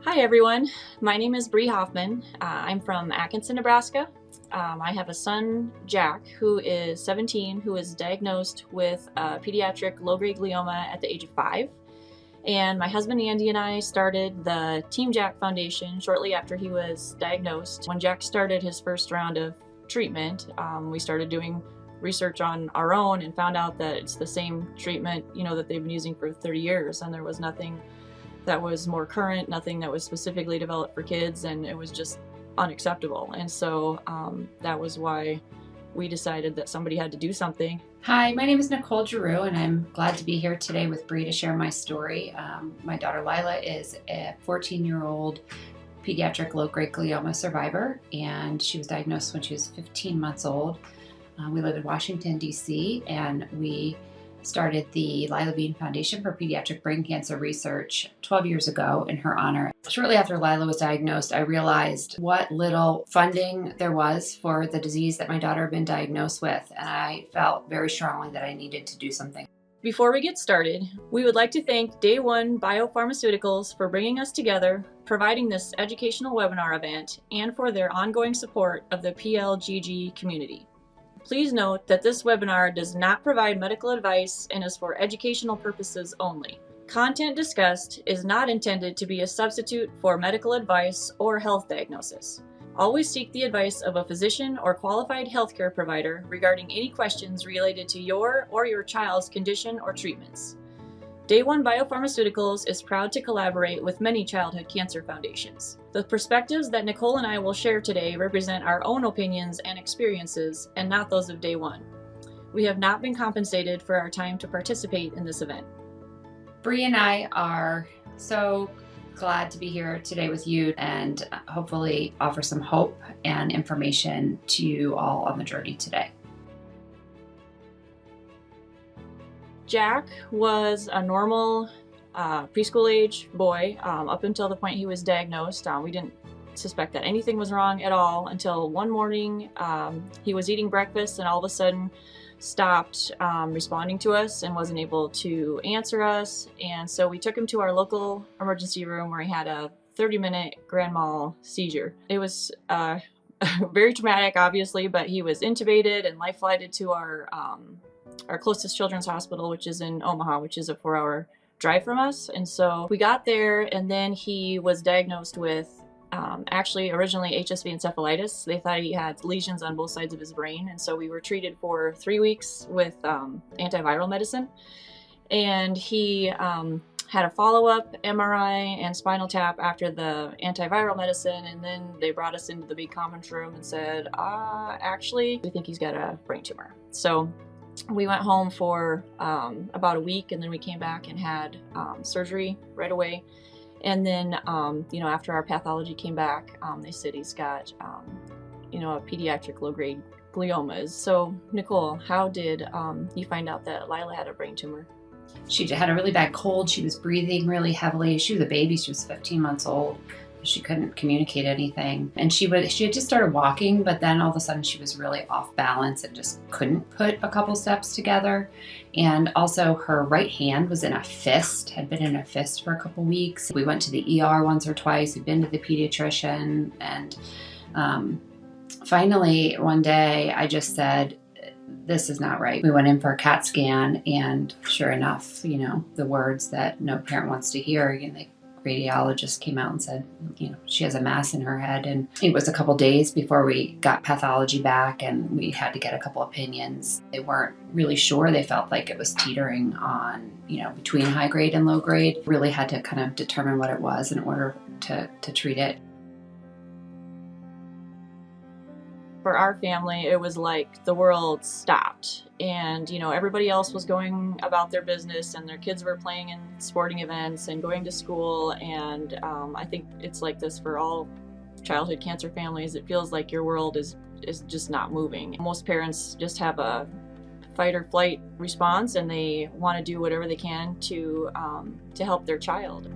Hi everyone, my name is Bree Hoffman. I'm from Atkinson, Nebraska. I have a son, Jack, who is 17, who is diagnosed with pediatric low-grade glioma at the age of 5. And my husband Andy and I started the Team Jack Foundation shortly after he was diagnosed. When Jack started his first round of treatment, we started doing research on our own and found out that it's the same treatment, that they've been using for 30 years, and there was nothing that was more current, nothing that was specifically developed for kids, and it was just unacceptable. And so that was why we decided that somebody had to do something. Hi, my name is Nicole Giroux, and I'm glad to be here today with Bree to share my story. My daughter Lila is a 14-year-old pediatric low-grade glioma survivor, and she was diagnosed when she was 15 months old. We live in Washington, D.C., and we started the Lila Bean Foundation for Pediatric Brain Cancer Research 12 years ago in her honor. Shortly after Lila was diagnosed, I realized what little funding there was for the disease that my daughter had been diagnosed with, and I felt very strongly that I needed to do something. Before we get started, we would like to thank Day One Biopharmaceuticals for bringing us together, providing this educational webinar event, and for their ongoing support of the pLGG community. Please note that this webinar does not provide medical advice and is for educational purposes only. Content discussed is not intended to be a substitute for medical advice or health diagnosis. Always seek the advice of a physician or qualified healthcare provider regarding any questions related to your or your child's condition or treatments. Day One Biopharmaceuticals is proud to collaborate with many childhood cancer foundations. The perspectives that Nicole and I will share today represent our own opinions and experiences and not those of Day One. We have not been compensated for our time to participate in this event. Bree and I are so glad to be here today with you and hopefully offer some hope and information to you all on the journey today. Jack was a normal preschool age boy up until the point he was diagnosed. We didn't suspect that anything was wrong at all until one morning he was eating breakfast and all of a sudden stopped responding to us and wasn't able to answer us. And so we took him to our local emergency room where he had a 30-minute grand mal seizure. It was very traumatic, obviously, but he was intubated and life flighted to our closest children's hospital, which is in Omaha, which is a 4-hour drive from us. And so we got there, and then he was diagnosed with actually originally HSV encephalitis. They thought he had lesions on both sides of his brain, and so we were treated for 3 weeks with antiviral medicine. And he had a follow-up MRI and spinal tap after the antiviral medicine, and then they brought us into the big conference room and said, actually, we think he's got a brain tumor. So we went home for about a week, and then we came back and had surgery right away. And then, after our pathology came back, they said he's got, a pediatric low-grade glioma. So, Nicole, how did you find out that Lila had a brain tumor? She had a really bad cold. She was breathing really heavily. She was a baby. She was 15 months old. She couldn't communicate anything. And she had just started walking, but then all of a sudden she was really off balance and just couldn't put a couple steps together. And also her right hand was in a fist, had been in a fist for a couple weeks. We went to the ER once or twice. We'd been to the pediatrician. And finally, one day I just said, this is not right. We went in for a CAT scan, and sure enough, the words that no parent wants to hear, the radiologist came out and said, she has a mass in her head. And it was a couple days before we got pathology back, and we had to get a couple opinions. They weren't really sure. They felt like it was teetering on, between high grade and low grade. Really had to kind of determine what it was in order to treat it. For our family, it was like the world stopped, and everybody else was going about their business, and their kids were playing in sporting events and going to school. And I think it's like this for all childhood cancer families. It feels like your world is just not moving. Most parents just have a fight or flight response, and they want to do whatever they can to help their child.